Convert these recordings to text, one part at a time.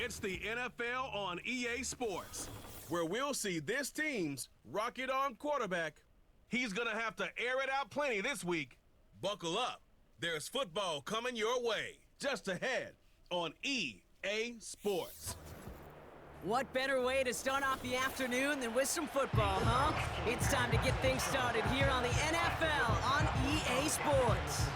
It's the NFL on EA Sports, where we'll see this team's rocket-armed quarterback. He's going to have to air it out plenty this week. Buckle up. There's football coming your way. Just ahead on EA Sports. What better way to start off the afternoon than with some football, huh? It's time to get things started here on the NFL on EA Sports.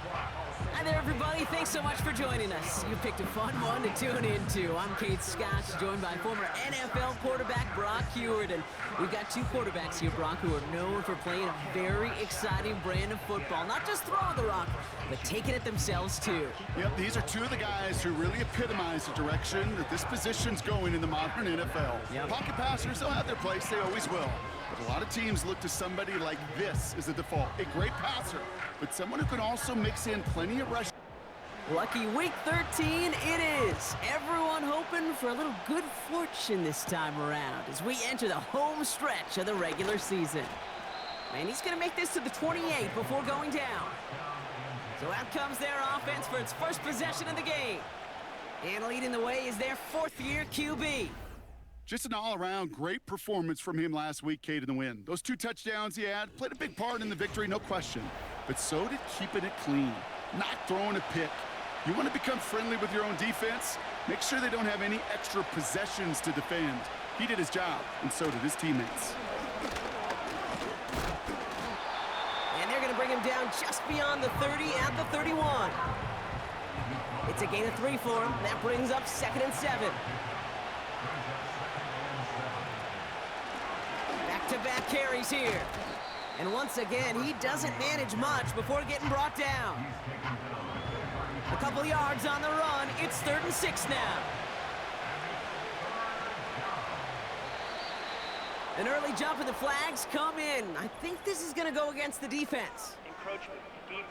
Hi there, everybody. Thanks so much for joining us. You picked a fun one to tune into. I'm Kate Scott, joined by former NFL quarterback Brock Huard. And we've got two quarterbacks here, Brock, who are known for playing a very exciting brand of football. Not just throwing the rock, but taking it themselves, too. Yep, these are two of the guys who really epitomize the direction that this position's going in the modern NFL. Yep. Pocket passers, they'll have their place. They always will. But a lot of teams look to somebody like this as a default. A great passer, but someone who can also mix in plenty of rush. Lucky week 13 it is. Everyone hoping for a little good fortune this time around as we enter the home stretch of the regular season. And he's going to make this to the 28 before going down. So out comes their offense for its first possession of the game. And leading the way is their fourth-year QB. Just an all-around great performance from him last week, Kate, in the win. Those 2 touchdowns he had played a big part in the victory, no question. But so did keeping it clean, not throwing a pick. You want to become friendly with your own defense? Make sure they don't have any extra possessions to defend. He did his job, and so did his teammates. And they're going to bring him down just beyond the 30 at the 31. It's a gain of 3 for him. That brings up 2nd and 7. Back-to-back carries here. And once again, he doesn't manage much before getting brought down. A couple yards on the run. It's 3rd and 6 now. An early jump and the flags come in. I think this is going to go against the defense. Encroachment, defense.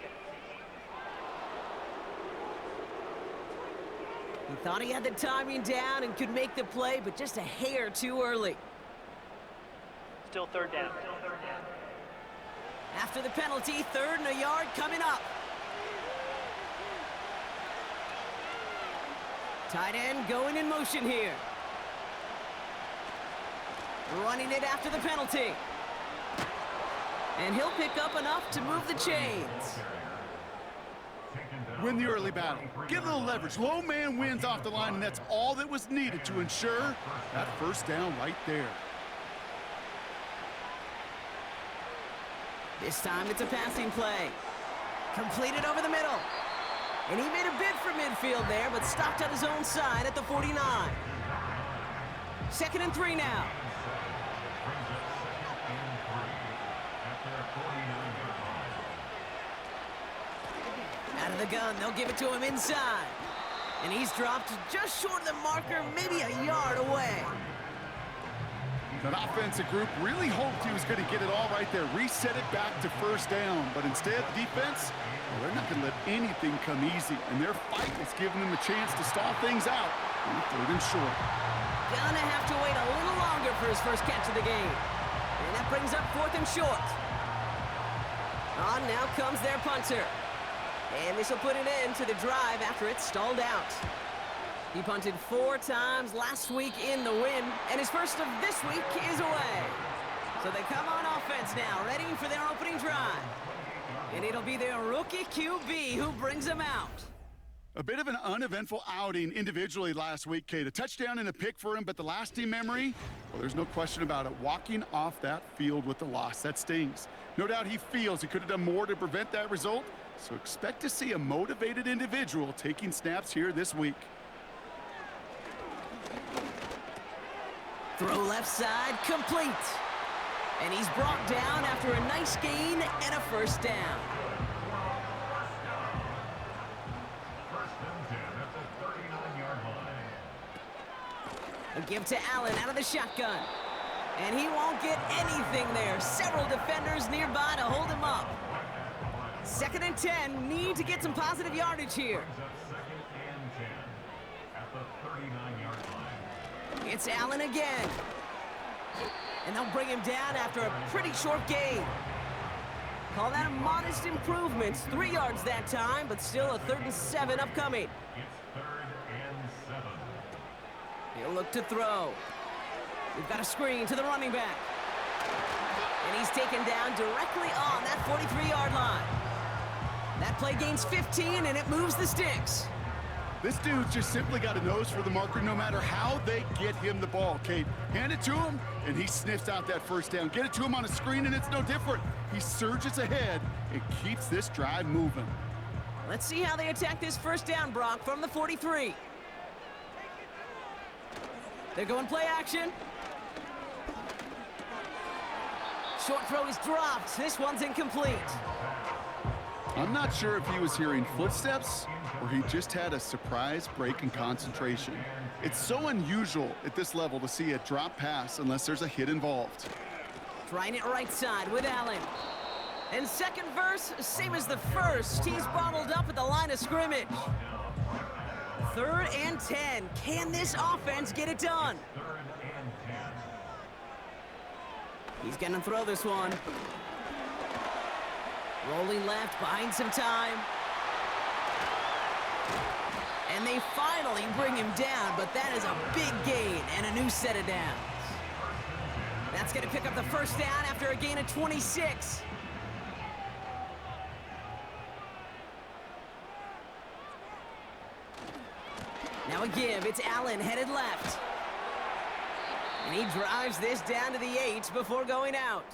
He thought he had the timing down and could make the play, but just a hair too early. Still 3rd down. After the penalty, 3rd and a yard coming up. Tight end going in motion here. Running it after the penalty. And he'll pick up enough to move the chains. Win the early battle. Get a little leverage. Low man wins off the line, and that's all that was needed to ensure that first down right there. This time it's a passing play. Completed over the middle. And he made a bid for midfield there, but stopped at his own side at the 49. 2nd and 3 now. Out of the gun, they'll give it to him inside. And he's dropped just short of the marker, maybe a yard away. That offensive group really hoped he was going to get it all right there, reset it back to first down. But instead, the defense, well, they're not going to let anything come easy. And their fight is giving them a chance to stall things out on 3rd and short. Gonna have to wait a little longer for his first catch of the game. And that brings up 4th and short. On now comes their punter. And this will put an end to the drive after it's stalled out. He punted 4 times last week in the win, and his first of this week is away. So they come on offense now, ready for their opening drive. And it'll be their rookie QB who brings them out. A bit of an uneventful outing individually last week, Kate. A touchdown and a pick for him, but the lasting memory, well, there's no question about it. Walking off that field with the loss, that stings. No doubt he feels he could have done more to prevent that result, so expect to see a motivated individual taking snaps here this week. Throw left side, complete. And he's brought down after a nice gain and a first down. A give to Allen out of the shotgun. And he won't get anything there. Several defenders nearby to hold him up. 2nd and 10, need to get some positive yardage here. It's Allen again. And they'll bring him down after a pretty short gain. Call that a modest improvement. 3 yards that time, but still a 3rd and 7 upcoming. He'll look to throw. We've got a screen to the running back. And he's taken down directly on that 43-yard line. That play gains 15, and it moves the sticks. This dude's just simply got a nose for the marker no matter how they get him the ball, Kate. Hand it to him, and he sniffs out that first down. Get it to him on a screen, and it's no different. He surges ahead and keeps this drive moving. Let's see how they attack this first down, Brock, from the 43. They're going play action. Short throw is dropped. This one's incomplete. I'm not sure if he was hearing footsteps or he just had a surprise break in concentration. It's so unusual at this level to see a drop pass unless there's a hit involved. Trying it right side with Allen. And second verse, same as the first. He's bottled up at the line of scrimmage. 3rd and 10. Can this offense get it done? He's gonna throw this one. Rolling left, buying some time. And they finally bring him down, but that is a big gain and a new set of downs. That's gonna pick up the first down after a gain of 26. Now a give, it's Allen headed left. And he drives this down to the 8 before going out.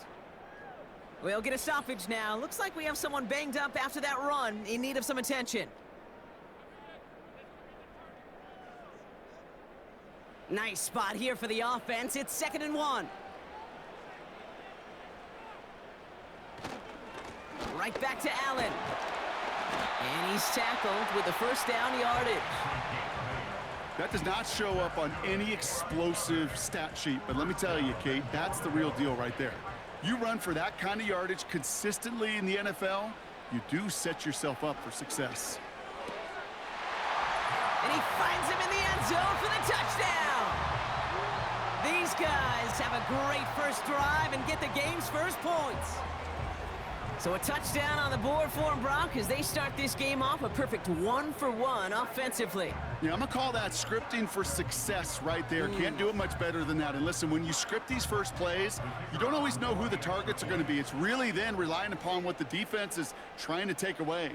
We'll get a stoppage now. Looks like we have someone banged up after that run, in need of some attention. Nice spot here for the offense. It's 2nd and 1. Right back to Allen. And he's tackled with the first down yardage. That does not show up on any explosive stat sheet, but let me tell you, Kate, that's the real deal right there. You run for that kind of yardage consistently in the NFL, you do set yourself up for success. And he finds him in the end zone for the touchdown. These guys have a great first drive and get the game's first points. So a touchdown on the board for them, Brock, as they start this game off a perfect 1-for-1 offensively. Yeah, I'm going to call that scripting for success right there. Can't do it much better than that. And listen, when you script these first plays, you don't always know who the targets are going to be. It's really then relying upon what the defense is trying to take away.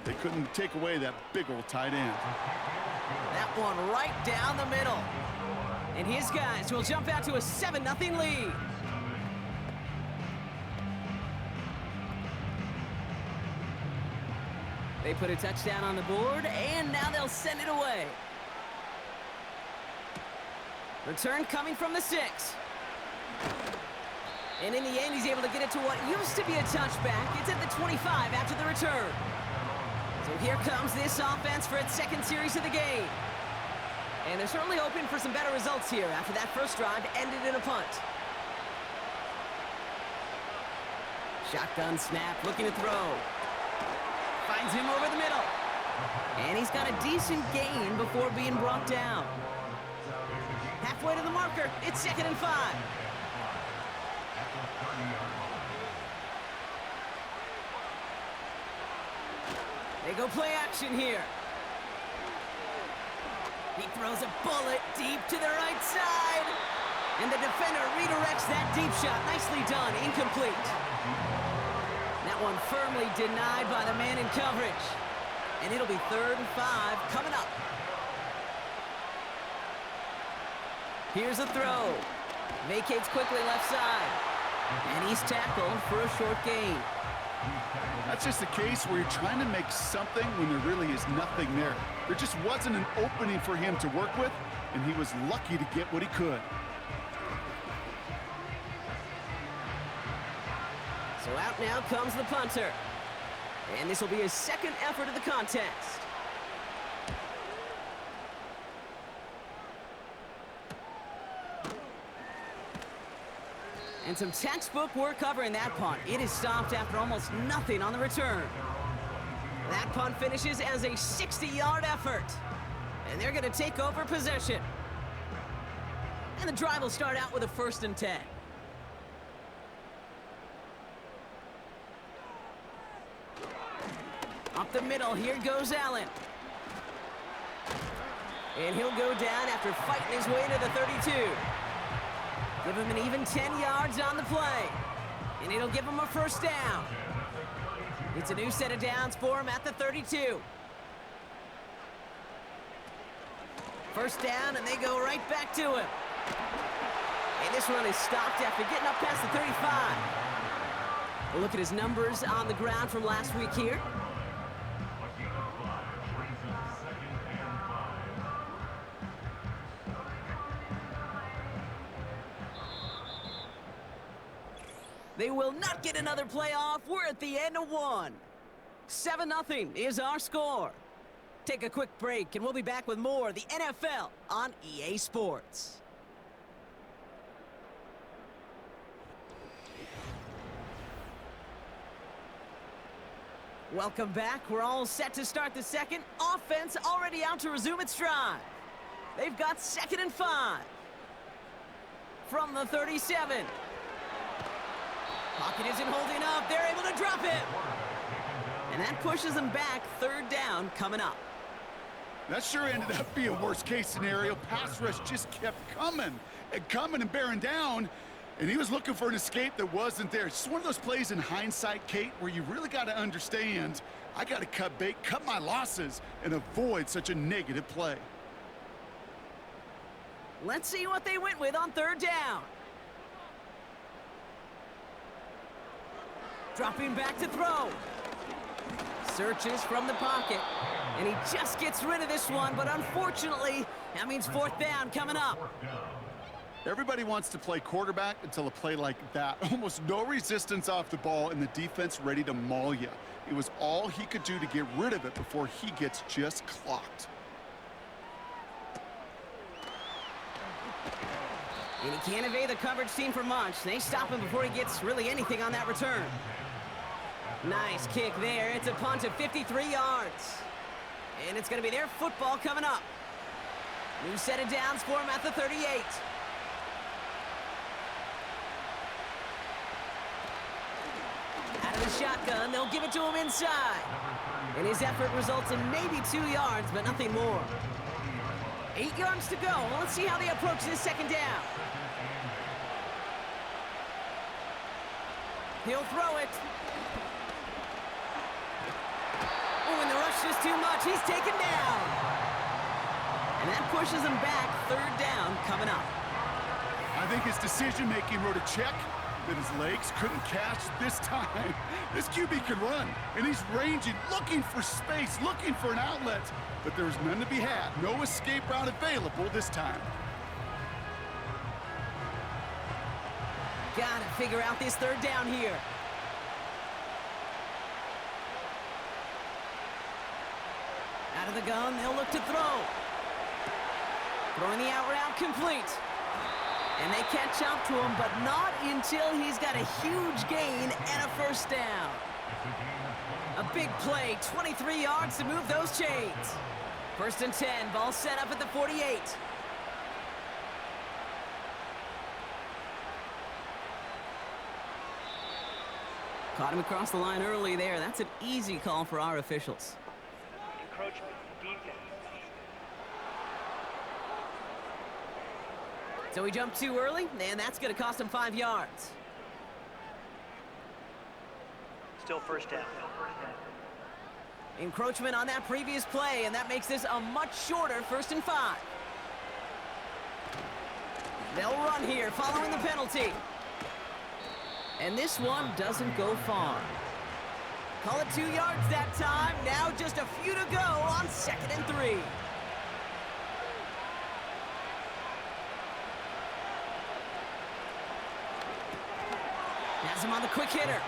They couldn't take away that big old tight end. That one right down the middle. And his guys will jump out to a 7-0 lead. They put a touchdown on the board, and now they'll send it away. Return coming from the 6. And in the end, he's able to get it to what used to be a touchback. It's at the 25 after the return. So here comes this offense for its second series of the game. And they're certainly hoping for some better results here after that first drive ended in a punt. Shotgun snap, looking to throw. Finds him over the middle. And he's got a decent gain before being brought down. Halfway to the marker, it's 2nd and 5. They go play action here. He throws a bullet deep to the right side. And the defender redirects that deep shot. Nicely done, incomplete. That one firmly denied by the man in coverage. And it'll be 3rd and 5 coming up. Here's a throw. Vacates quickly left side. And he's tackled for a short gain. That's just a case where you're trying to make something when there really is nothing there. There just wasn't an opening for him to work with, and he was lucky to get what he could. So out now comes the punter. And this will be his second effort of the contest. And some textbook work covering that punt. It is stopped after almost nothing on the return. That punt finishes as a 60-yard effort. And they're going to take over possession. And the drive will start out with a 1st and 10. Up the middle, here goes Allen. And he'll go down after fighting his way to the 32. Give him an even 10 yards on the play. And it'll give him a first down. It's a new set of downs for him at the 32. First down, and they go right back to him. And this run is stopped after getting up past the 35. We'll look at his numbers on the ground from last week here. They will not get another play off. We're at the end of one. 7-0 is our score. Take a quick break, and we'll be back with more of the NFL on EA Sports. Welcome back. We're all set to start the second. Offense already out to resume its drive. They've got 2nd and 5. From the 37. Pocket isn't holding up. They're able to drop it. And that pushes them back. 3rd down coming up. That sure ended up being worst-case scenario. Pass rush just kept coming and bearing down. And he was looking for an escape that wasn't there. It's just one of those plays in hindsight, Kate, where you really got to understand, I got to cut bait, cut my losses, and avoid such a negative play. Let's see what they went with on 3rd down. Dropping back to throw. Searches from the pocket. And he just gets rid of this one, but unfortunately, that means 4th down coming up. Everybody wants to play quarterback until a play like that. Almost no resistance off the ball and the defense ready to maul you. It was all he could do to get rid of it before he gets just clocked. And he can't evade the coverage team for much. They stop him before he gets really anything on that return. Nice kick there. It's a punt of 53 yards. And it's going to be their football coming up. New set of downs for him at the 38. Out of the shotgun, they'll give it to him inside. And his effort results in maybe 2 yards, but nothing more. 8 yards to go. Let's see how they approach this 2nd down. He'll throw it. Oh, and the rush is too much. He's taken down. And that pushes him back. 3rd down coming up. I think his decision-making wrote a check that his legs couldn't catch this time. This QB can run, and he's ranging, looking for space, looking for an outlet. But there's none to be had. No escape route available this time. Gotta figure out this 3rd down here. Out of the gun, they'll look to throw. Throwing the out route complete. And they catch up to him, but not until he's got a huge gain and a 1st down. A big play, 23 yards to move those chains. 1st and 10, ball set up at the 48. Caught him across the line early there. That's an easy call for our officials. Encroachment, defense. So he jumped too early, and that's going to cost him 5 yards. Still 1st down. Encroachment on that previous play, and that makes this a much shorter 1st and 5. They'll run here following the penalty. And this one doesn't go far. Call it 2 yards that time. Now just a few to go on 2nd and 3. Has him on the quick hitter.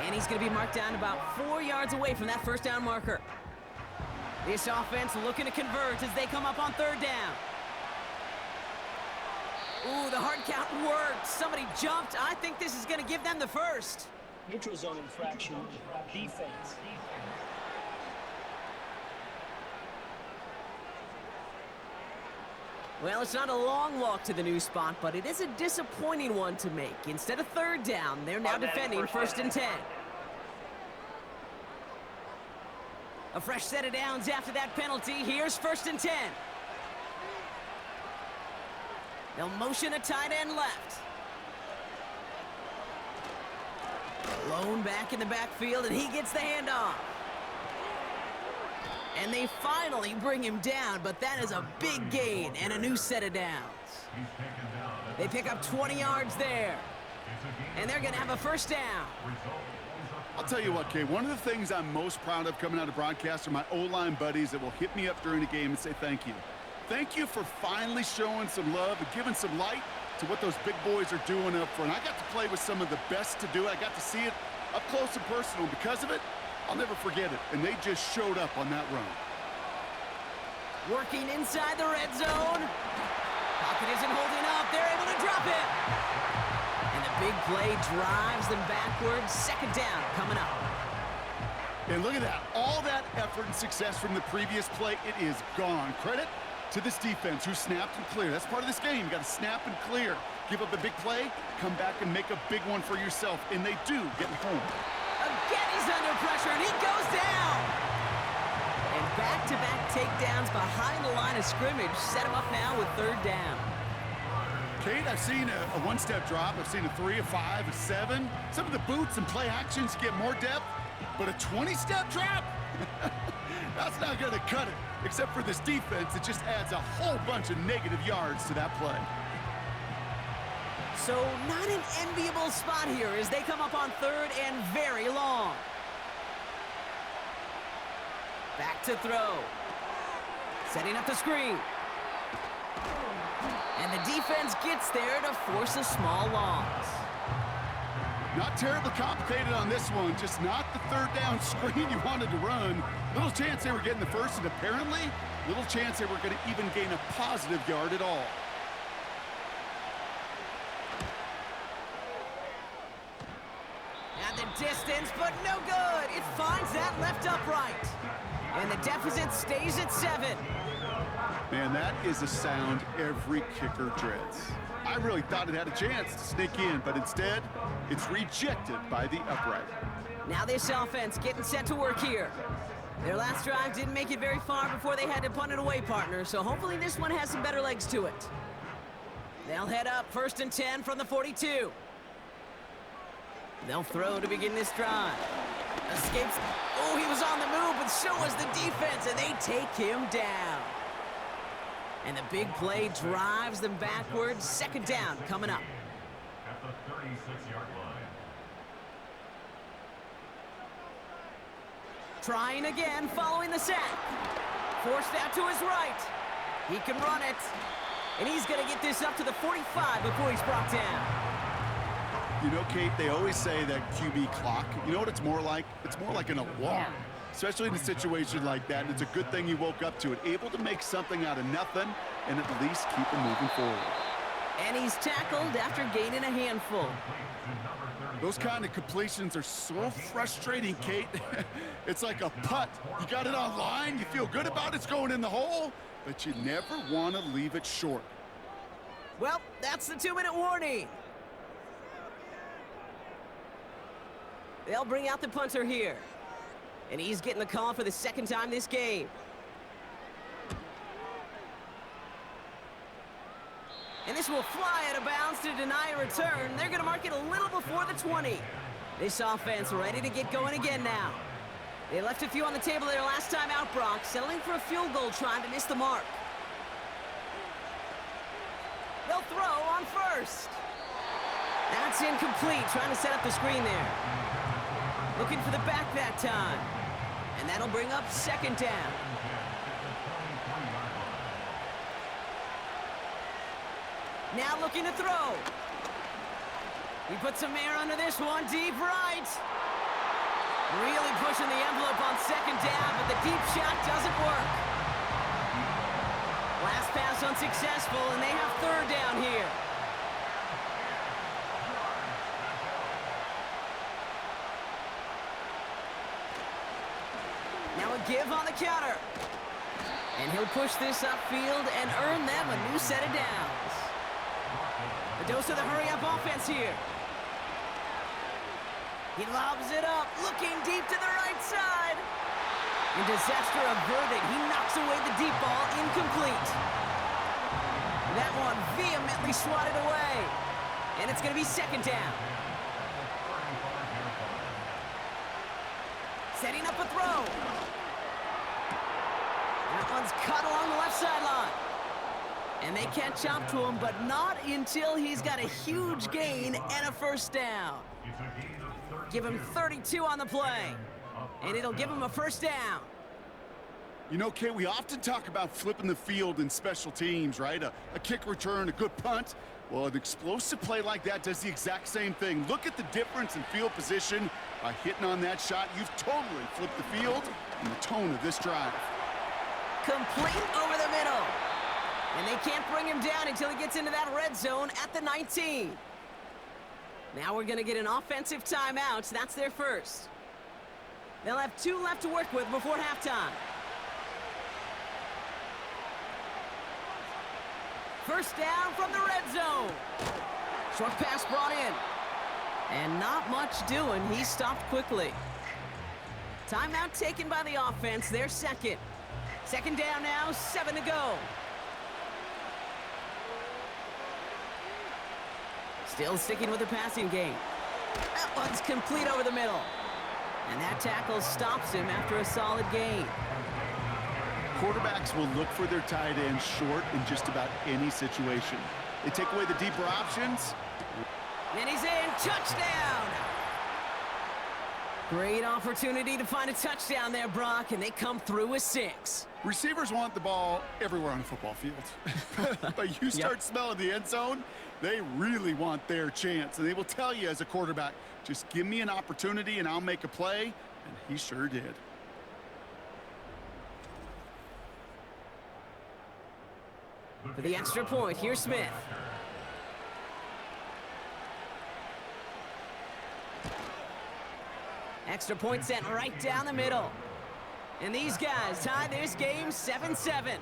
And he's going to be marked down about 4 yards away from that 1st down marker. This offense looking to convert as they come up on 3rd down. Ooh, the hard count worked. Somebody jumped. I think this is going to give them the 1st. Neutral zone infraction, defense. Well, it's not a long walk to the new spot, but it is a disappointing one to make. Instead of 3rd down, they're now defending 1st and 10. A fresh set of downs after that penalty. Here's 1st and 10. They'll motion a tight end left. Lone back in the backfield, and he gets the handoff. And they finally bring him down, but that is a big gain and a new set of downs. They pick up 20 yards there, and they're going to have a first down. I'll tell you what, Kay, one of the things I'm most proud of coming out of broadcast are my O-line buddies that will hit me up during the game and say thank you. Thank you for finally showing some love and giving some light to what those big boys are doing up front. I got to play with some of the best to do it. I got to see it up close and personal. Because of it, I'll never forget it. And they just showed up on that run. Working inside the red zone. Pocket isn't holding up. They're able to drop it. And the big play drives them backwards. Second down coming up. And look at that. All that effort and success from the previous play, it is gone. Credit to this defense who snapped and cleared. That's part of this game. You got to snap and clear. Give up a big play, come back and make a big one for yourself. And they do, getting home. Again, he's under pressure, and he goes down. And back-to-back takedowns behind the line of scrimmage set him up now with third down. Kate, I've seen a one-step drop. I've seen a 3, a 5, a 7. Some of the boots and play actions get more depth, but a 20-step drop? That's not going to cut it. Except for this defense, it just adds a whole bunch of negative yards to that play. So not an enviable spot here as they come up on third and very long. Back to throw. Setting up the screen. And the defense gets there to force a small loss. Not terribly complicated on this one, just not the third down screen you wanted to run. Little chance they were getting the first, and apparently, little chance they were going to even gain a positive yard at all. At the distance, but no good. It finds that left upright. And the deficit stays at 7. Man, that is a sound every kicker dreads. I really thought it had a chance to sneak in, but instead, it's rejected by the upright. Now this offense getting set to work here. Their last drive didn't make it very far before they had to punt it away, partner, so hopefully this one has some better legs to it. They'll head up 1st and 10 from the 42. They'll throw to begin this drive. Escapes. Oh, he was on the move, but so was the defense, and they take him down. And the big play drives them backwards. Second down coming up. At the 36-yard line. Trying again, following the sack. Forced out to his right. He can run it. And he's going to get this up to the 45 before he's brought down. You know, Kate, they always say that QB clock. You know what it's more like? It's more like an alarm, especially in a situation like that. And it's a good thing he woke up to it, able to make something out of nothing and at least keep him moving forward. And he's tackled after gaining a handful. Those kind of completions are so frustrating, Kate. It's like a putt. You got it on line, you feel good about it's going in the hole, but you never want to leave it short. Well, that's the 2-minute warning. They'll bring out the punter here. And he's getting the call for the second time this game. And this will fly out of bounds to deny a return. They're going to mark it a little before the 20. This offense ready to get going again now. They left a few on the table their last time out, Brock, settling for a field goal trying to miss the mark. They'll throw on first. That's incomplete, trying to set up the screen there. Looking for the back that time. And that'll bring up second down. Now looking to throw. He puts some air under this one, deep right. Really pushing the envelope on second down, but the deep shot doesn't work. Last pass unsuccessful, and they have third down here. Now a give on the counter. And he'll push this upfield and earn them a new set of downs. A dose of the hurry-up offense here. He lobs it up, looking deep to the right side. And disaster averted. He knocks away the deep ball, incomplete. That one vehemently swatted away. And it's going to be second down. Setting up a throw. That one's cut along the left sideline. And they catch up to him, but not until he's got a huge gain and a first down. Give him 32 on the play. And it'll give him a first down. You know, Kate, we often talk about flipping the field in special teams, right? A kick return, a good punt. Well, an explosive play like that does the exact same thing. Look at the difference in field position. By hitting on that shot, you've totally flipped the field and the tone of this drive. Complete over the middle. And they can't bring him down until he gets into that red zone at the 19. Now we're going to get an offensive timeout. That's their first. They'll have 2 left to work with before halftime. First down from the red zone. Short pass brought in. And not much doing. He stopped quickly. Timeout taken by the offense. Their second. Second down now, 7 to go. Still sticking with the passing game. That one's complete over the middle. And that tackle stops him after a solid gain. Quarterbacks will look for their tight end short in just about any situation. They take away the deeper options. And he's in. Touchdown! Great opportunity to find a touchdown there, Brock, and they come through with 6. Receivers want the ball everywhere on a football field. But you start smelling the end zone, they really want their chance. And they will tell you as a quarterback, just give me an opportunity and I'll make a play. And he sure did. For the extra point, here's Smith. Extra point sent right down the middle. And these guys tie this game 7-7.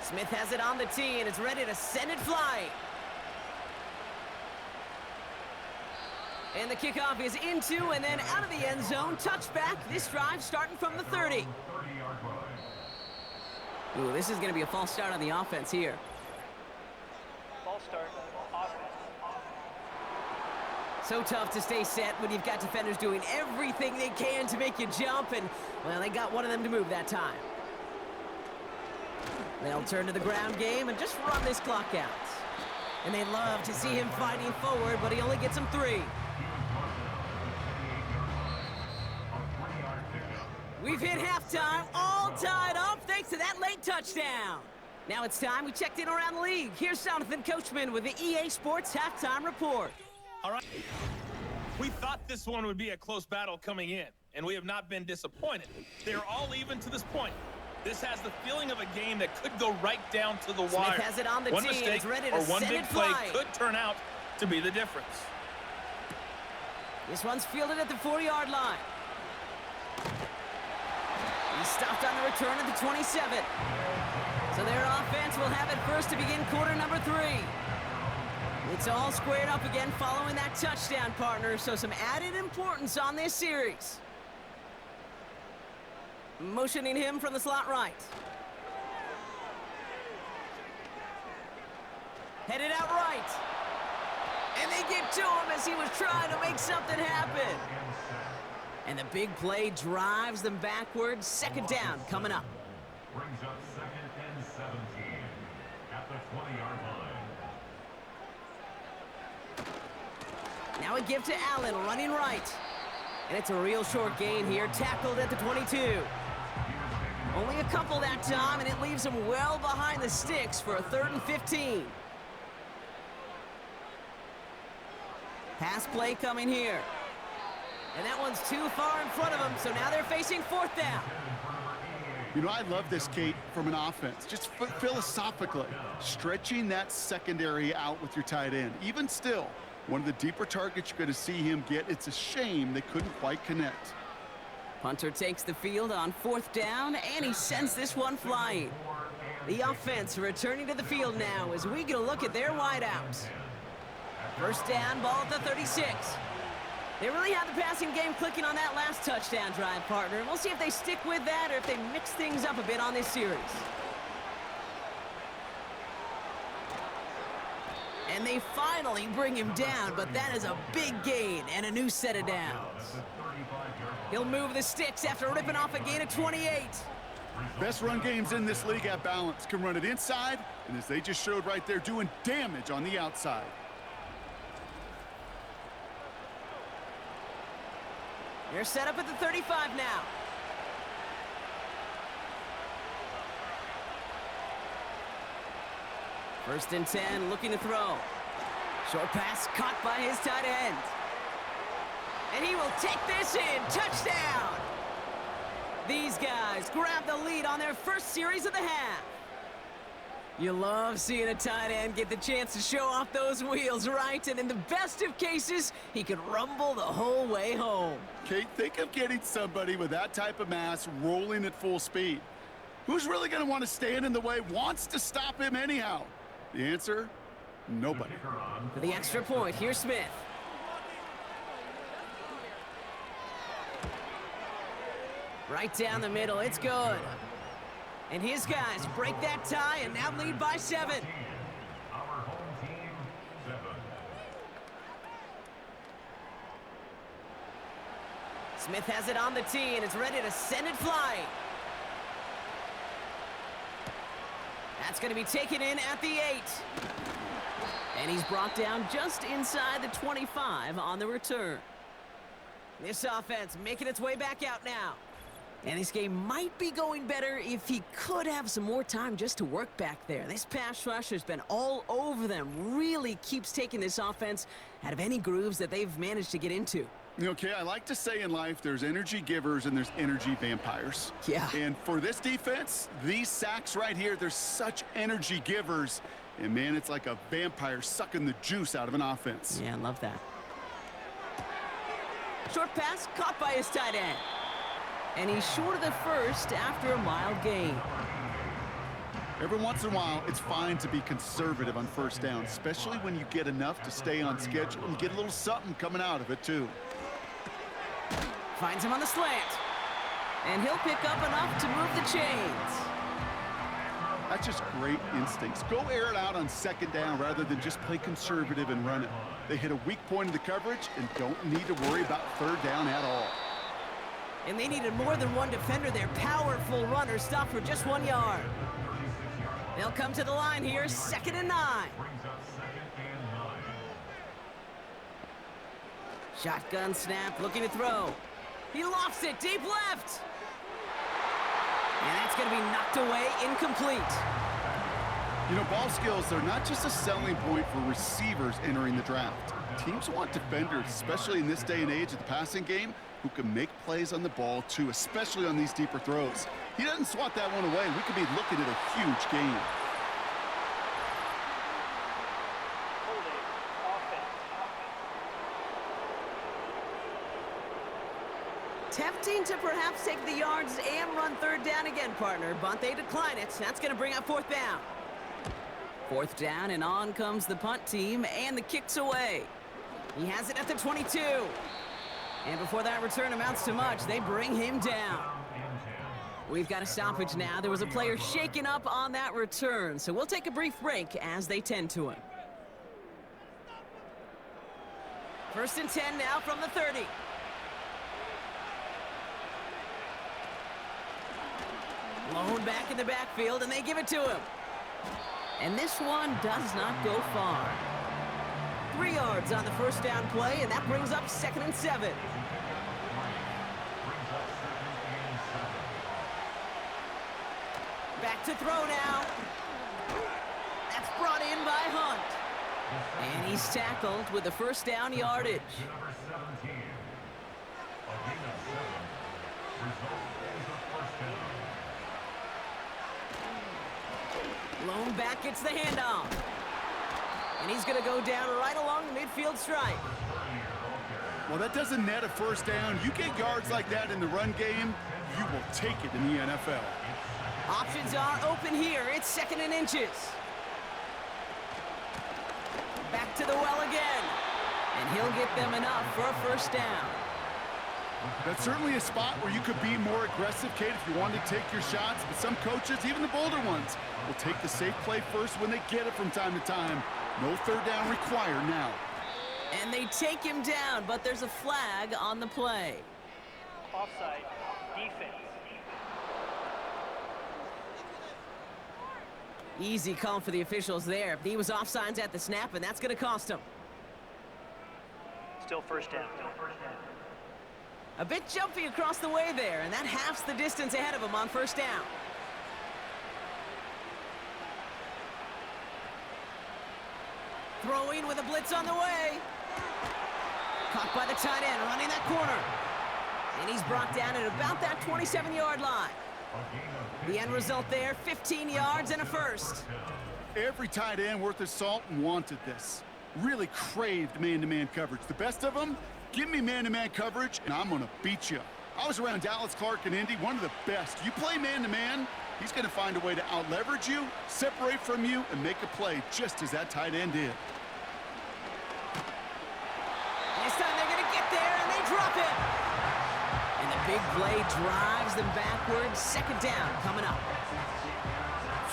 Smith has it on the tee and is ready to send it flying. And the kickoff is into and then out of the end zone. Touchback. This drive starting from the 30. Ooh, this is going to be a false start on the offense here. False start, offense. So tough to stay set when you've got defenders doing everything they can to make you jump, and, well, they got one of them to move that time. They'll turn to the ground game and just run this clock out. And they love to see him fighting forward, but he only gets them 3. We've hit halftime, all tied up thanks to that late touchdown. Now it's time we checked in around the league. Here's Jonathan Coachman with the EA Sports Halftime Report. All right. We thought this one would be a close battle coming in, and we have not been disappointed. They're all even to this point. This has the feeling of a game that could go right down to the wire. Smith has it on the one tee and mistake is ready to or one send big it play flying. could turn out to be the difference. This one's fielded at the 40-yard line. He stopped on the return at the 27. So their offense will have it first to begin quarter number 3. It's all squared up again following that touchdown, partner, so some added importance on this series. Motioning him from the slot right. Headed out right. And they give to him as he was trying to make something happen. And the big play drives them backwards. Second down coming up. Brings up 2nd and 17 at the 20-yard line. Now a give to Allen, running right. And it's a real short gain here, tackled at the 22. Only a couple that time, and it leaves him well behind the sticks for a 3rd and 15. Pass play coming here. And that one's too far in front of him, so now they're facing 4th down. You know, I love this, Kate, from an offense. Just philosophically, stretching that secondary out with your tight end. Even still, one of the deeper targets you're going to see him get. It's a shame they couldn't quite connect. Punter takes the field on 4th down, and he sends this one flying. The offense returning to the field now as we get a look at their wideouts. First down, ball at the 36. They really have the passing game clicking on that last touchdown drive, partner. We'll see if they stick with that or if they mix things up a bit on this series. And they finally bring him down, but that is a big gain and a new set of downs. He'll move the sticks after ripping off a gain of 28. Best run games in this league at balance. Can run it inside, and as they just showed right there, doing damage on the outside. They're set up at the 35 now. First and 10, looking to throw. Short pass caught by his tight end. And he will take this in. Touchdown! These guys grab the lead on their first series of the half. You love seeing a tight end get the chance to show off those wheels, right? And in the best of cases, he can rumble the whole way home. Kate, think of getting somebody with that type of mass rolling at full speed. Who's really going to want to stand in the way, wants to stop him anyhow? The answer? Nobody. For the extra point, here's Smith. Right down the middle, it's good. And his guys break that tie and now lead by 7. Our home team, 7. Smith has it on the tee and is ready to send it flying. That's going to be taken in at the 8. And he's brought down just inside the 25 on the return. This offense making its way back out now. And this game might be going better if he could have some more time just to work back there. This pass rush has been all over them. Really keeps taking this offense out of any grooves that they've managed to get into. Okay, I like to say in life there's energy givers and there's energy vampires. Yeah. And for this defense, these sacks right here, they're such energy givers. And man, it's like a vampire sucking the juice out of an offense. Yeah, I love that. Short pass caught by his tight end. And he's short of the first after a mild gain. Every once in a while, it's fine to be conservative on first down, especially when you get enough to stay on schedule and get a little something coming out of it, too. Finds him on the slant. And he'll pick up enough to move the chains. That's just great instincts. Go air it out on second down rather than just play conservative and run it. They hit a weak point in the coverage and don't need to worry about third down at all. And they needed more than one defender. Their powerful runner stopped for just 1 yard. They'll come to the line here, 2nd and 9. Shotgun snap, looking to throw. He lofts it, deep left. And that's going to be knocked away, incomplete. You know, ball skills, they're not just a selling point for receivers entering the draft. Teams want defenders, especially in this day and age of the passing game, who can make plays on the ball, too, especially on these deeper throws. He doesn't swat that one away. We could be looking at a huge game. Tempting to perhaps take the yards and run third down again, partner, but they decline it. That's going to bring up 4th down. 4th down, and on comes the punt team, and the kick's away. He has it at the 22. And before that return amounts to much, they bring him down. We've got a stoppage now. There was a player shaken up on that return, so we'll take a brief break as they tend to him. 1st and 10 now from the 30. Blown back in the backfield, and they give it to him. And this one does not go far. 3 yards on the first down play, and that brings up 2nd and 7. Back to throw now. That's brought in by Hunt. And he's tackled with the first down yardage. Blown back gets the handoff. And he's going to go down right along the midfield stripe. Well, that doesn't net a first down. You get yards like that in the run game, you will take it in the NFL. Options are open here. It's 2nd and inches. Back to the well again. And he'll get them enough for a first down. That's certainly a spot where you could be more aggressive, Kate, if you wanted to take your shots. But some coaches, even the bolder ones, will take the safe play first when they get it from time to time. No third down required now. And they take him down, but there's a flag on the play. Offside. Defense. Easy call for the officials there. He was offsides at the snap, and that's going to cost him. Still first down. A bit jumpy across the way there, and that halves the distance ahead of him on first down. Throwing with a blitz on the way. Caught by the tight end, running that corner. And he's brought down at about that 27-yard line. The end result there, 15 yards and a first. Every tight end worth his salt wanted this. Really craved man-to-man coverage. The best of them, give me man-to-man coverage, and I'm going to beat you. I was around Dallas Clark and Indy, one of the best. You play man-to-man, he's going to find a way to out-leverage you, separate from you, and make a play just as that tight end did. This time they're going to get there, and they drop it. And the big play drives them backwards. Second down coming up.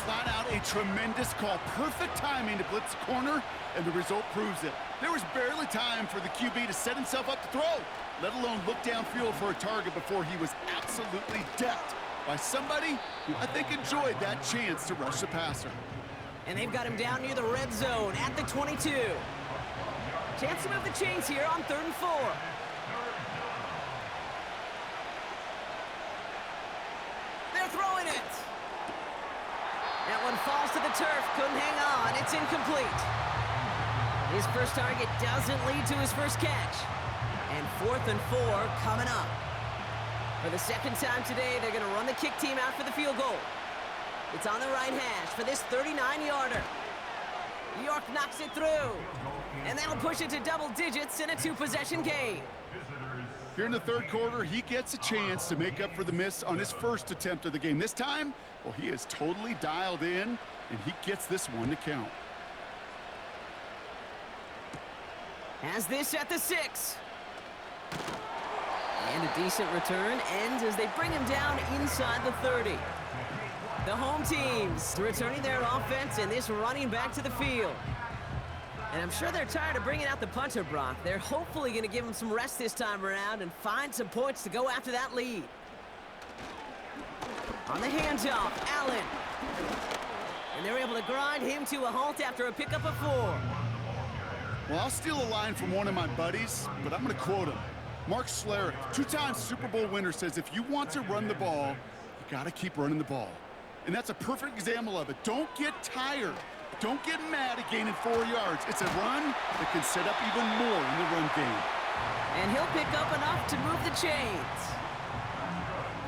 Flat out a tremendous call. Perfect timing to blitz the corner, and the result proves it. There was barely time for the QB to set himself up to throw, let alone look downfield for a target before he was absolutely decked by somebody who I think enjoyed that chance to rush the passer. And they've got him down near the red zone at the 22. Chance to move the chains here on 3rd and 4. They're throwing it. That one falls to the turf. Couldn't hang on. It's incomplete. His first target doesn't lead to his first catch. And 4th and 4 coming up. For the second time today, they're going to run the kick team out for the field goal. It's on the right hash for this 39-yarder. York knocks it through. And that'll push it to double digits in a 2-possession game. Here in the third quarter, he gets a chance to make up for the miss on his first attempt of the game. This time, well, he is totally dialed in, and he gets this one to count. Has this at the 6. And a decent return ends as they bring him down inside the 30. The home teams returning their offense and this running back to the field. And I'm sure they're tired of bringing out the punter, Brock. They're hopefully going to give him some rest this time around and find some points to go after that lead. On the handoff, Allen. And they're able to grind him to a halt after a pickup of 4. Well, I'll steal a line from one of my buddies, but I'm going to quote him. Mark Schlereth, 2-time Super Bowl winner, says if you want to run the ball, you got to keep running the ball. And that's a perfect example of it. Don't get tired. Don't get mad at gaining 4 yards. It's a run that can set up even more in the run game. And he'll pick up enough to move the chains.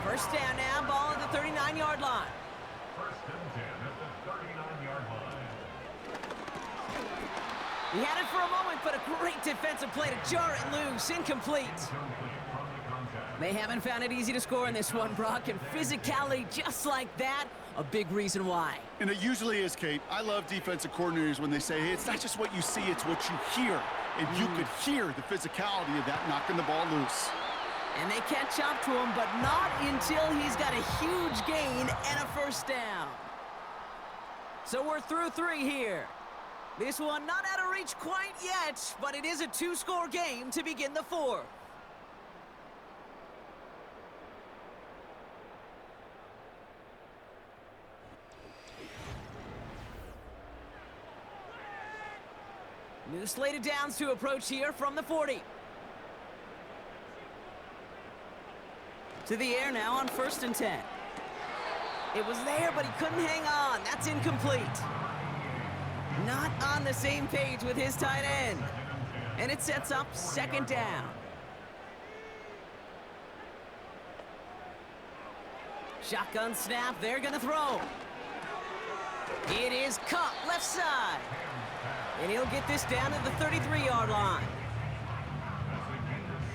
First down now, ball at the 39-yard line. First and 10 at the 39-yard line. He had it for a moment, but a great defensive play to jar it loose. Incomplete. They haven't found it easy to score in this one, Brock, and physicality just like that, a big reason why. And it usually is, Kate. I love defensive coordinators when they say, hey, it's not just what you see, it's what you hear. And you could hear the physicality of that knocking the ball loose. And they catch up to him, but not until he's got a huge gain and a first down. So we're through 3 here. This one not out of reach quite yet, but it is a 2-score game to begin the 4th. New slated downs to approach here from the 40. To the air now on 1st and 10. It was there, but he couldn't hang on. That's incomplete. Not on the same page with his tight end. And it sets up 2nd down. Shotgun snap, they're gonna throw. It is caught left side. And he'll get this down to the 33-yard line.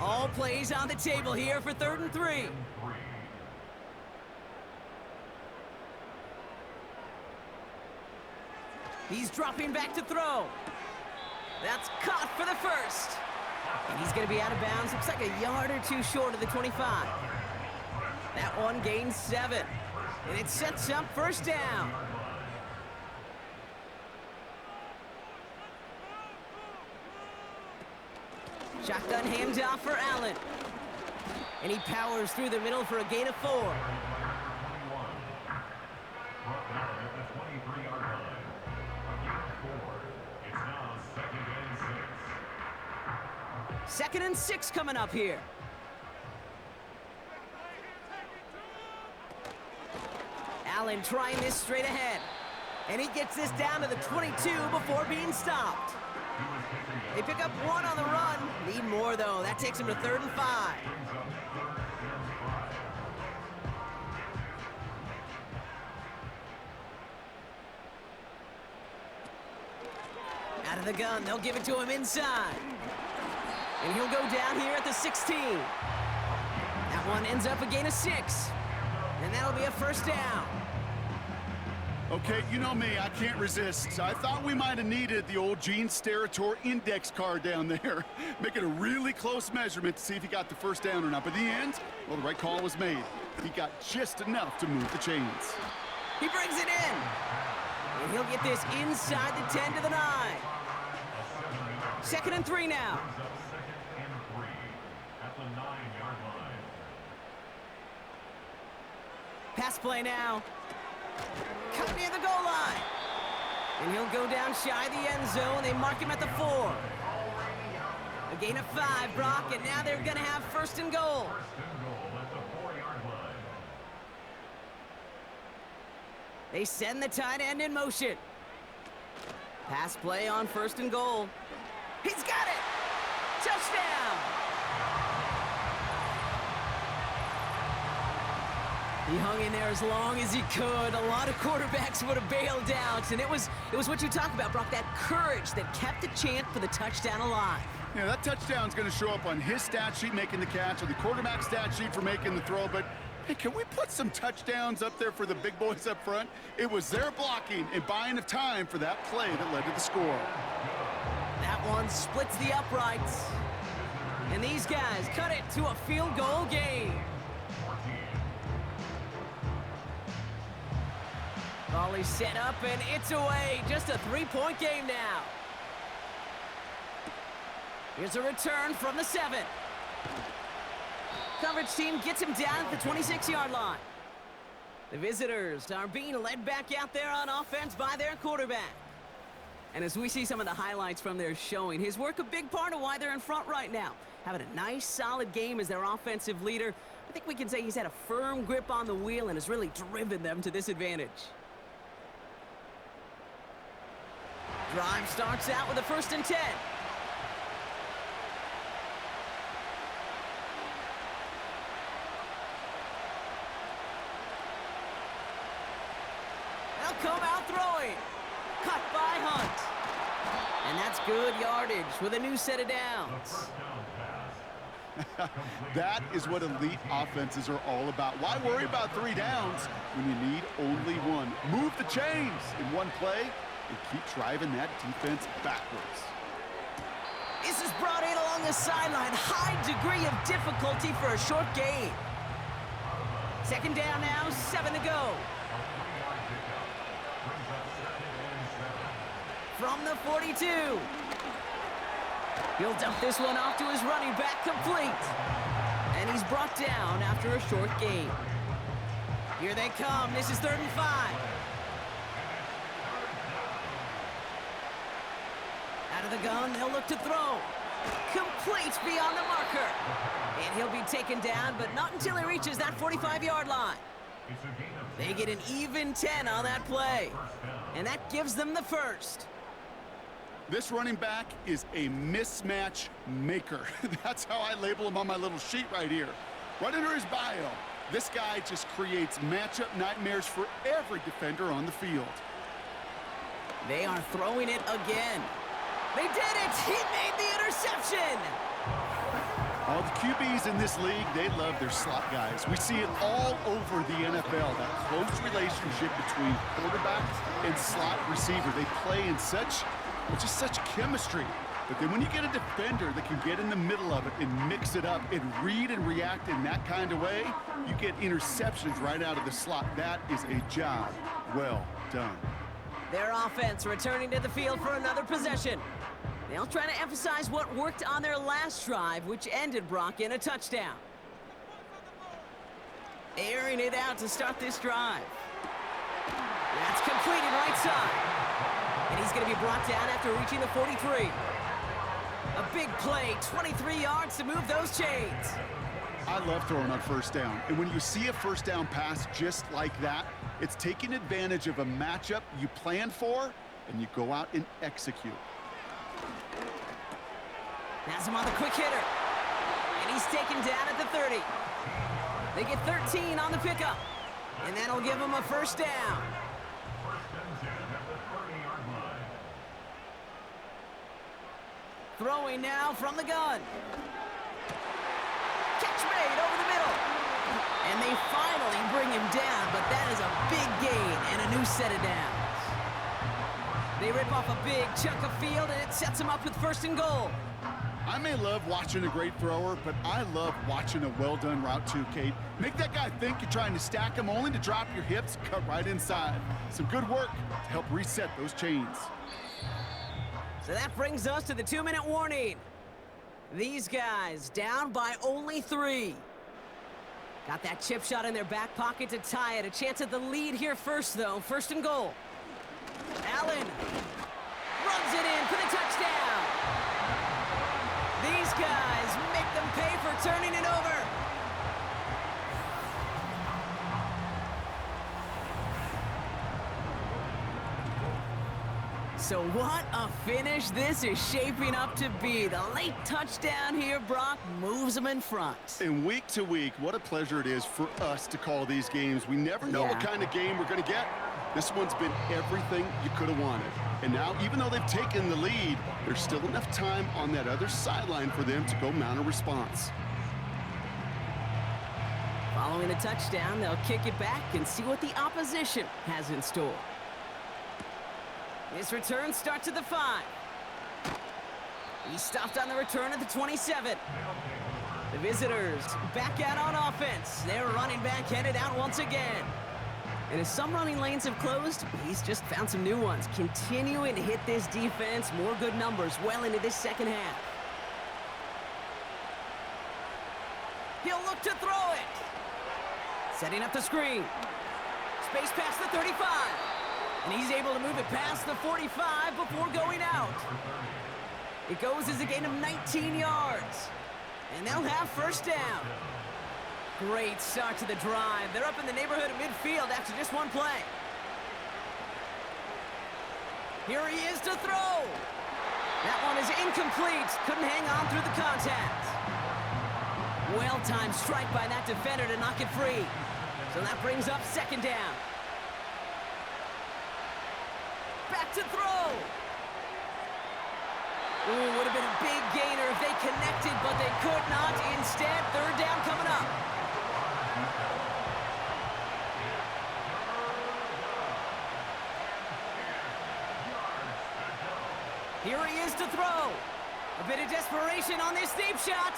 All plays on the table here for 3rd and 3. He's dropping back to throw. That's caught for the first. And he's going to be out of bounds. Looks like a yard or two short of the 25. That one gains 7. And it sets up first down. Shotgun handoff for Allen. And he powers through the middle for a gain of 4. Brought down at the 23-yard line. A gain of 4. It's now second and 6. 2nd and 6 coming up here. Allen trying this straight ahead. And he gets this down to the 22 before being stopped. They pick up 1 on the run. Need more, though. That takes him to 3rd and 5. Out of the gun. They'll give it to him inside. And he'll go down here at the 16. That one ends up a gain of 6. And that'll be a first down. Okay, you know me, I can't resist. I thought we might have needed the old Gene Steratore index card down there. Make it a really close measurement to see if he got the first down or not. But in the end, well, the right call was made. He got just enough to move the chains. He brings it in. And he'll get this inside the 10 to the 9. 2nd and 3 now. Second and 3 at the 9-yard line. Pass play now. Cut near the goal line. And he'll go down shy the end zone. They mark him at the 4. A gain of 5, Brock, and now they're going to have 1st and goal. 1st and goal at the 4-yard line. They send the tight end in motion. Pass play on 1st and goal. He's got it! Touchdown! He hung in there as long as he could. A lot of quarterbacks would have bailed out, and it was what you talk about, Brock, that courage that kept the chant for the touchdown alive. Yeah, that touchdown's going to show up on his stat sheet making the catch, or the quarterback stat sheet for making the throw, but hey, can we put some touchdowns up there for the big boys up front? It was their blocking and buying of time for that play that led to the score. That one splits the uprights. And these guys cut it to a field goal game. Volley set up, and it's away. Just a 3-point game now. Here's a return from the 7. Coverage team gets him down at the 26-yard line. The visitors are being led back out there on offense by their quarterback. And as we see some of the highlights from their showing, his work a big part of why they're in front right now. Having a nice, solid game as their offensive leader. I think we can say he's had a firm grip on the wheel and has really driven them to this advantage. Drive starts out with a 1st and 10. They'll come out throwing. Cut by Hunt. And that's good yardage with a new set of downs. That is what elite offenses are all about. Why worry about 3 downs when you need only 1? Move the chains in one play and keep driving that defense backwards. This is brought in along the sideline. High degree of difficulty for a short gain. 2nd down now, 7 to go. From the 42. He'll dump this one off to his running back, complete. And he's brought down after a short gain. Here they come. This is 3rd and 5. Out of the gun, they'll look to throw. Complete beyond the marker. And he'll be taken down, but not until he reaches that 45-yard line. They get an even 10 on that play. And that gives them the 1st. This running back is a mismatch maker. That's how I label him on my little sheet right here. Right under his bio, this guy just creates matchup nightmares for every defender on the field. They are throwing it again. They did it! He made the interception! All the QBs in this league, they love their slot guys. We see it all over the NFL, that close relationship between quarterback and slot receiver. They play in such chemistry. But then when you get a defender that can get in the middle of it and mix it up and read and react in that kind of way, you get interceptions right out of the slot. That is a job well done. Their offense returning to the field for another possession. They'll try to emphasize what worked on their last drive, which ended, Brock, in a touchdown. Airing it out to start this drive. That's completed right side. And he's going to be brought down after reaching the 43. A big play, 23 yards to move those chains. I love throwing on first down. And when you see a first down pass just like that, it's taking advantage of a matchup you plan for, and you go out and execute. Has him on the quick hitter. And he's taken down at the 30. They get 13 on the pickup. And that'll give them a first down. Throwing now from the gun. Catch made over the middle. And they finally bring him down, but that is a big gain and a new set of downs. They rip off a big chunk of field, and it sets them up with first and goal. I may love watching a great thrower, but I love watching a well-done route too, Kate. Make that guy think you're trying to stack him only to drop your hips, cut right inside. Some good work to help reset those chains. So that brings us to the 2-minute warning. These guys down by only 3. Got that chip shot in their back pocket to tie it. A chance at the lead here first, though. First and goal. Allen runs it in for the touchdown. These guys make them pay for turning it over. So what a finish this is shaping up to be. The late touchdown here, Brock, moves them in front. And week to week, what a pleasure it is for us to call these games. We never know what kind of game we're going to get. This one's been everything you could have wanted. And now, even though they've taken the lead, there's still enough time on that other sideline for them to go mount a response. Following a touchdown, they'll kick it back and see what the opposition has in store. His return starts at the 5. He stopped on the return at the 27. The visitors back out on offense. Their running back headed out once again. And as some running lanes have closed, he's just found some new ones, continuing to hit this defense more good numbers well into this second half. He'll look to throw it. Setting up the screen. Space past the 35. And he's able to move it past the 45 before going out. It goes as a gain of 19 yards. And they'll have first down. Great start to the drive. They're up in the neighborhood of midfield after just one play. Here he is to throw. That one is incomplete. Couldn't hang on through the contact. Well-timed strike by that defender to knock it free. So that brings up second down. Back to throw. Ooh, would have been a big gainer if they connected, but they could not. Instead, third down coming up. Here he is to throw. A bit of desperation on this deep shot.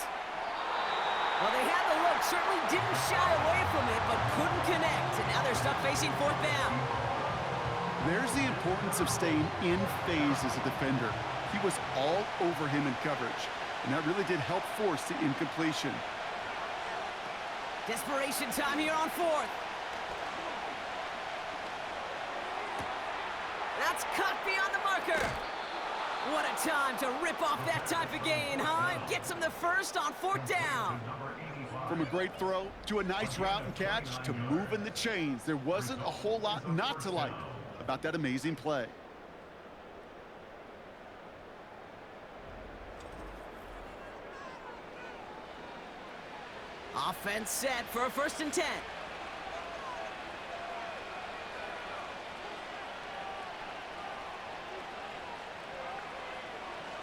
Well, they had the look, certainly didn't shy away from it, but couldn't connect. And now they're stuck facing fourth down. There's the importance of staying in phase as a defender. He was all over him in coverage, and that really did help force the incompletion. Desperation time here on fourth. That's cut beyond the marker. What a time to rip off that type of gain, huh? Gets him the first on fourth down. From a great throw to a nice route and catch to moving the chains, there wasn't a whole lot not to like about that amazing play. Offense set for a 1st and 10.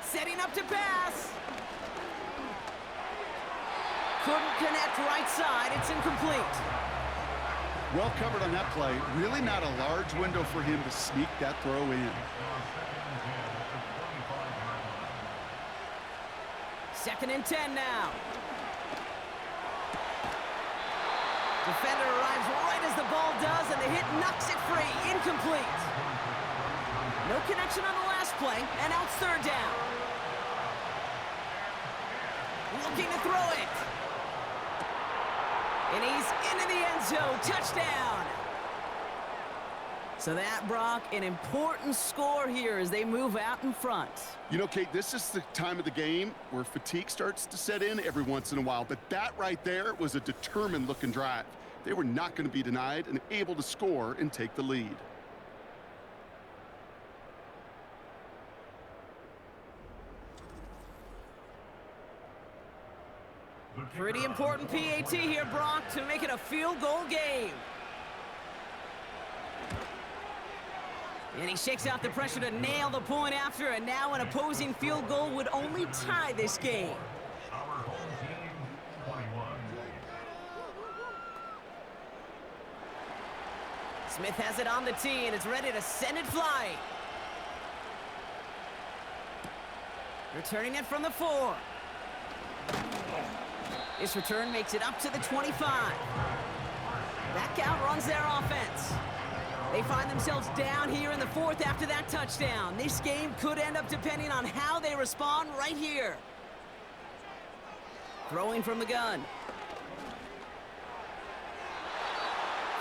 Setting up to pass. Couldn't connect right side. It's incomplete. Well covered on that play. Really not a large window for him to sneak that throw in. 2nd and 10 now. Defender arrives right as the ball does, and the hit knocks it free. Incomplete. No connection on the last play, and now it's 3rd down. Looking to throw it. And he's into the end zone. Touchdown. So that, Brock, an important score here as they move out in front. You know, Kate, this is the time of the game where fatigue starts to set in every once in a while. But that right there was a determined-looking drive. They were not going to be denied and able to score and take the lead. Pretty important PAT here, Brock, to make it a field goal game. And he shakes out the pressure to nail the point after, and now an opposing field goal would only tie this game. Our home team, 21. Smith has it on the tee, and it's ready to send it flying. Returning it from the 4. This return makes it up to the 25. Back out runs their offense. They find themselves down here in the 4th after that touchdown. This game could end up depending on how they respond right here. Throwing from the gun.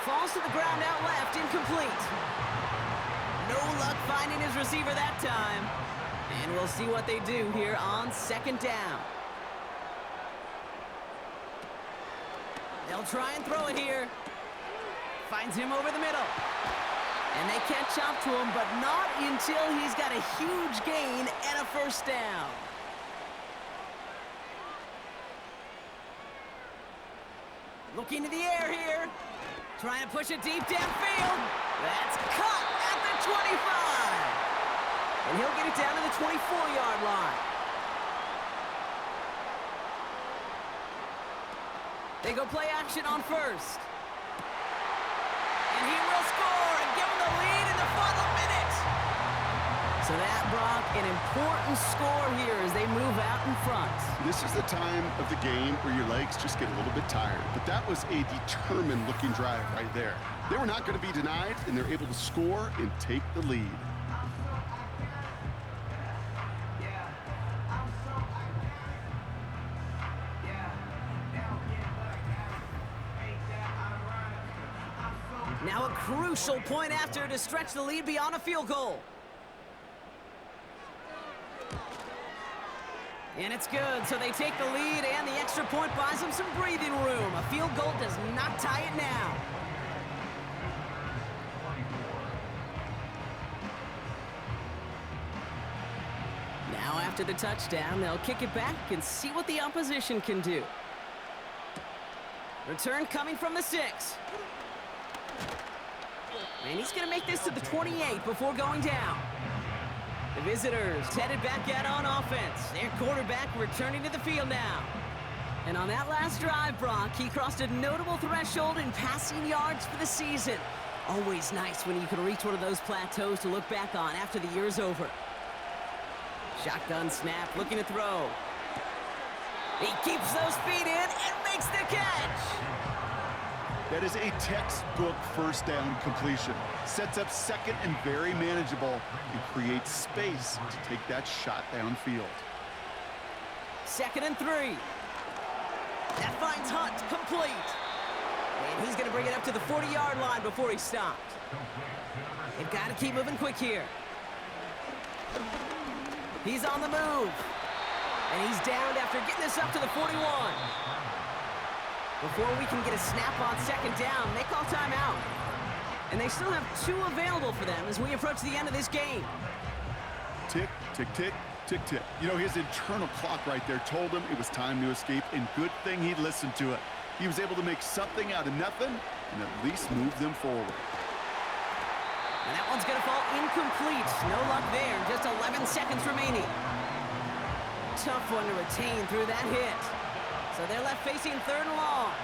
Falls to the ground out left, incomplete. No luck finding his receiver that time. And we'll see what they do here on 2nd down. They'll try and throw it here. Finds him over the middle. And they catch up to him, but not until he's got a huge gain and a 1st down. Looking to the air here. Trying to push it deep downfield. That's caught at the 25. And he'll get it down to the 24-yard line. They go play action on 1st. And he will score and give them the lead in the final minute. So that, Brock, an important score here as they move out in front. This is the time of the game where your legs just get a little bit tired. But that was a determined-looking drive right there. They were not going to be denied, and they're able to score and take the lead. Now a crucial point after to stretch the lead beyond a field goal. And it's good, so they take the lead, and the extra point buys them some breathing room. A field goal does not tie it now. Now after the touchdown, they'll kick it back and see what the opposition can do. Return coming from the 6. And he's going to make this to the 28 before going down. The visitors headed back out on offense. Their quarterback returning to the field now. And on that last drive, Brock, he crossed a notable threshold in passing yards for the season. Always nice when you can reach one of those plateaus to look back on after the year's over. Shotgun snap, looking to throw. He keeps those feet in and makes the catch. That is a textbook 1st down completion. Sets up 2nd and very manageable and creates space to take that shot downfield. 2nd and 3. That finds Hunt complete. And he's going to bring it up to the 40-yard line before he stopped. They've got to keep moving quick here. He's on the move. And he's downed after getting this up to the 41. Before we can get a snap on 2nd down, they call timeout. And they still have 2 available for them as we approach the end of this game. Tick, tick, tick, tick, tick. You know, his internal clock right there told him it was time to escape, and good thing he listened to it. He was able to make something out of nothing and at least move them forward. And that one's going to fall incomplete. No luck there. Just 11 seconds remaining. Tough one to retain through that hit. So they're left facing 3rd and long.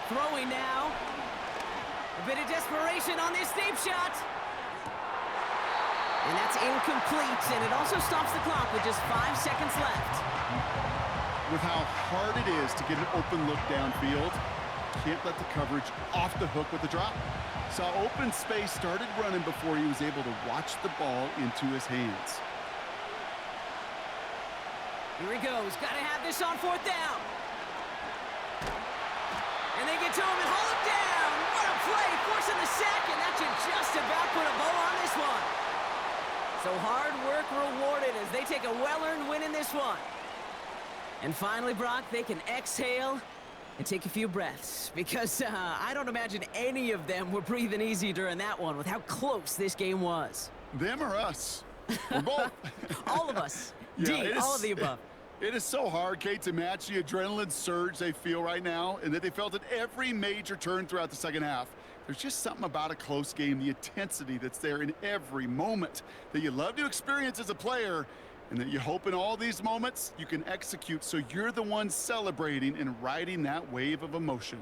Throwing now. A bit of desperation on this deep shot. And that's incomplete, and it also stops the clock with just 5 seconds left. With how hard it is to get an open look downfield, can't let the coverage off the hook with the drop. Saw open space, started running before he was able to watch the ball into his hands. Here he goes. Got to have this on 4th down. And they get to him and haul him down. What a play, forcing the sack, and that should just about put a bow on this one. So hard work rewarded as they take a well-earned win in this one. And finally, Brock, they can exhale and take a few breaths, because I don't imagine any of them were breathing easy during that one with how close this game was. Them or us? We're both. All of us. Yeah, D, all of the above. It is so hard, Kate, to match the adrenaline surge they feel right now and that they felt at every major turn throughout the second half. There's just something about a close game, the intensity that's there in every moment that you love to experience as a player, and that you hope in all these moments you can execute so you're the one celebrating and riding that wave of emotion.